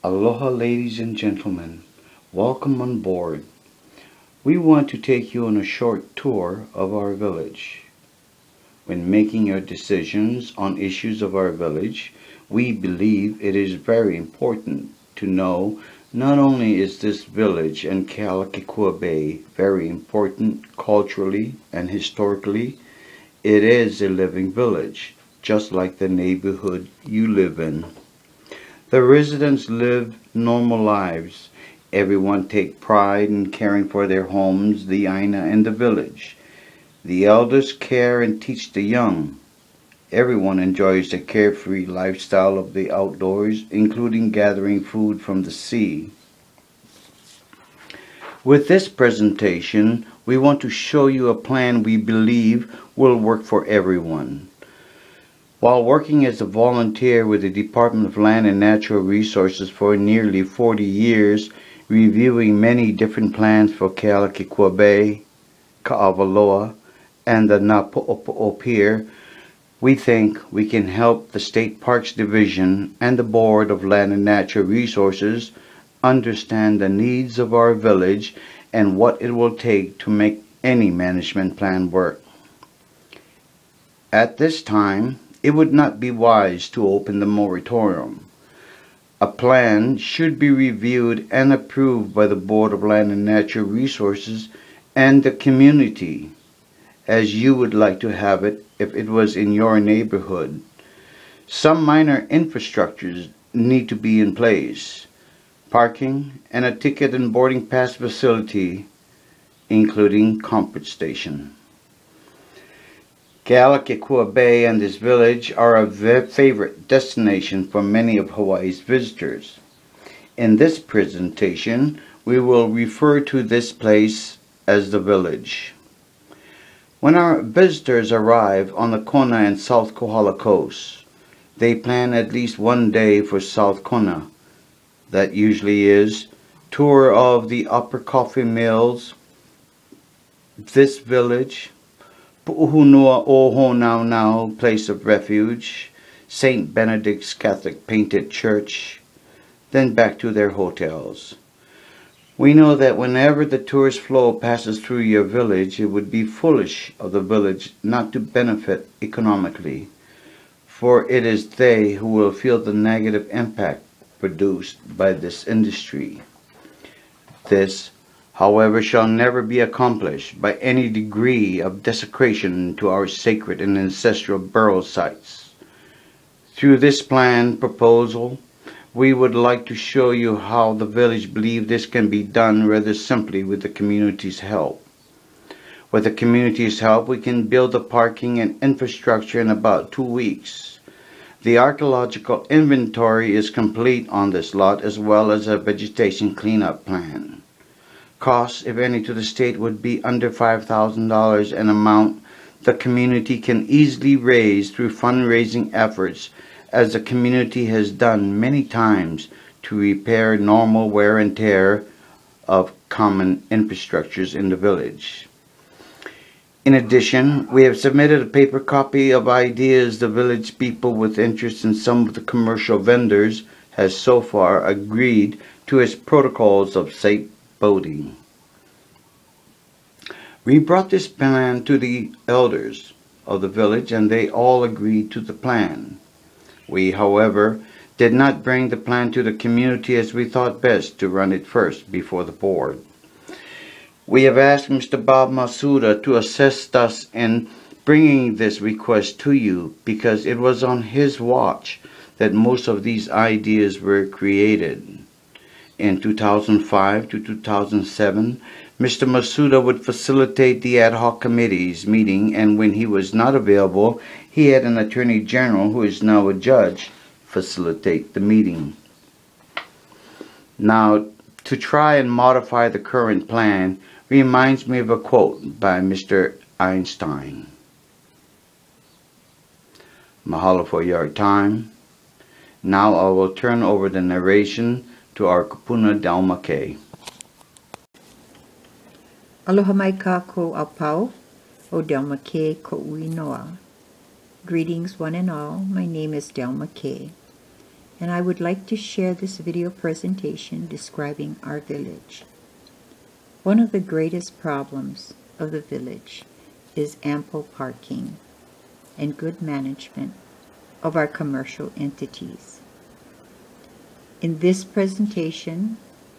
Aloha, ladies and gentlemen. Welcome on board. We want to take you on a short tour of our village. When making your decisions on issues of our village, we believe it is very important to know not only is this village and Kealakekua Bay very important culturally and historically, it is a living village, just like the neighborhood you live in. The residents live normal lives. Everyone take pride in caring for their homes, the aina, and the village. The elders care and teach the young. Everyone enjoys the carefree lifestyle of the outdoors, including gathering food from the sea. With this presentation, we want to show you a plan we believe will work for everyone. While working as a volunteer with the Department of Land and Natural Resources for nearly 40 years, reviewing many different plans for Kealakekua Bay, Kaawaloa, and the Napo'opo'o Pier, we think we can help the State Parks Division and the Board of Land and Natural Resources understand the needs of our village and what it will take to make any management plan work. At this time, it would not be wise to open the moratorium. A plan should be reviewed and approved by the Board of Land and Natural Resources and the community, as you would like to have it if it was in your neighborhood. Some minor infrastructures need to be in place. Parking and a ticket and boarding pass facility, including comfort station. Kealakekua Bay and this village are a favorite destination for many of Hawaii's visitors. In this presentation, we will refer to this place as the village. When our visitors arrive on the Kona and South Kohala coast, they plan at least one day for South Kona. That usually is tour of the upper coffee mills, this village, Pu'uhunua Oho Now Now, place of refuge, St. Benedict's Catholic Painted Church, then back to their hotels. We know that whenever the tourist flow passes through your village, it would be foolish of the village not to benefit economically, for it is they who will feel the negative impact produced by this industry. This, however, shall never be accomplished by any degree of desecration to our sacred and ancestral burial sites. Through this plan proposal, we would like to show you how the village believes this can be done rather simply with the community's help. With the community's help, we can build the parking and infrastructure in about 2 weeks. The archaeological inventory is complete on this lot, as well as a vegetation cleanup plan. Costs, if any, to the state would be under $5,000, an amount the community can easily raise through fundraising efforts, as the community has done many times to repair normal wear and tear of common infrastructures in the village. In addition, we have submitted a paper copy of ideas the village people with interest in some of the commercial vendors has so far agreed to as protocols of safe boating. We brought this plan to the elders of the village and they all agreed to the plan. We, however, did not bring the plan to the community as we thought best to run it first before the board. We have asked Mr. Bob Masuda to assist us in bringing this request to you because it was on his watch that most of these ideas were created. In 2005 to 2007, Mr. Masuda would facilitate the ad hoc committee's meeting, and when he was not available, he had an attorney general, who is now a judge, facilitate the meeting. Now, to try and modify the current plan reminds me of a quote by Mr. Einstein. Mahalo for your time. Now I will turn over the narration to our kupuna Delma K. Aloha mai kākou apau, o Delma K Ko'ui Noa. Greetings one and all, my name is Delma K. and I would like to share this video presentation describing our village. One of the greatest problems of the village is ample parking and good management of our commercial entities. In this presentation,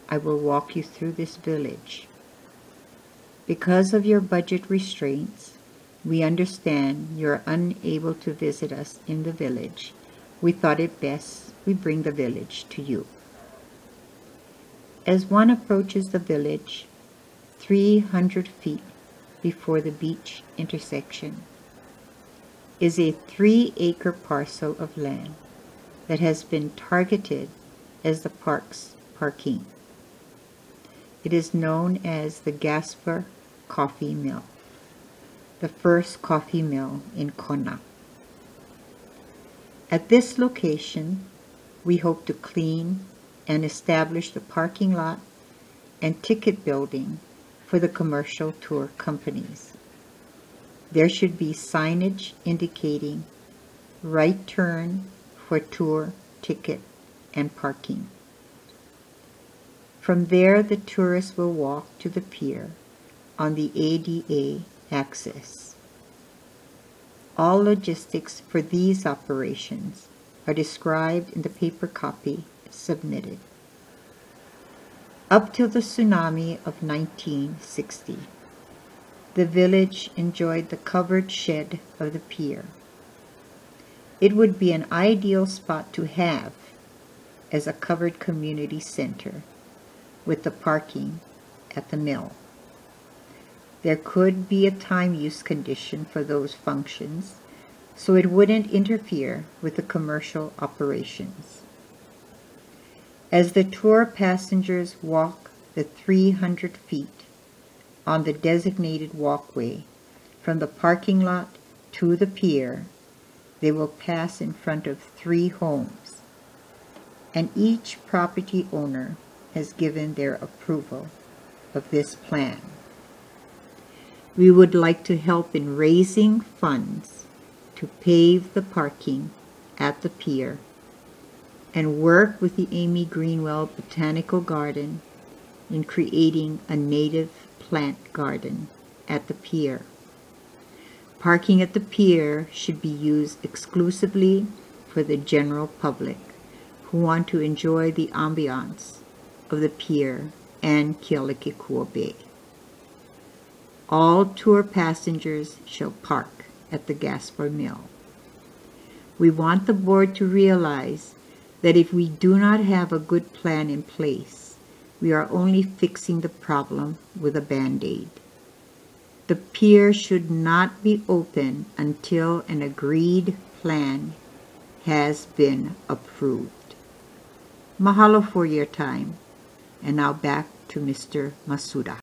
I will walk you through this village. Because of your budget restraints, we understand you're unable to visit us in the village. We thought it best we bring the village to you. As one approaches the village, 300 feet before the beach intersection, is a 3-acre parcel of land that has been targeted as the park's parking. It is known as the Gaspar Coffee Mill, the first coffee mill in Kona. At this location, we hope to clean and establish the parking lot and ticket building for the commercial tour companies. There should be signage indicating right turn for tour, ticket, and parking. From there, the tourists will walk to the pier on the ADA access. All logistics for these operations are described in the paper copy submitted. Up till the tsunami of 1960, the village enjoyed the covered shed of the pier. It would be an ideal spot to have as a covered community center with the parking at the mill. There could be a time use condition for those functions, so it wouldn't interfere with the commercial operations. As the tour passengers walk the 300 feet on the designated walkway from the parking lot to the pier, they will pass in front of 3 homes, and each property owner has given their approval of this plan. We would like to help in raising funds to pave the parking at the pier and work with the Amy Greenwell Botanical Garden in creating a native plant garden at the pier. Parking at the pier should be used exclusively for the general public who want to enjoy the ambiance of the pier and Kealakekua Bay. All tour passengers shall park at the Gaspar Mill. We want the board to realize that if we do not have a good plan in place, we are only fixing the problem with a Band-Aid. The pier should not be open until an agreed plan has been approved. Mahalo for your time. And now back to Mr. Masuda.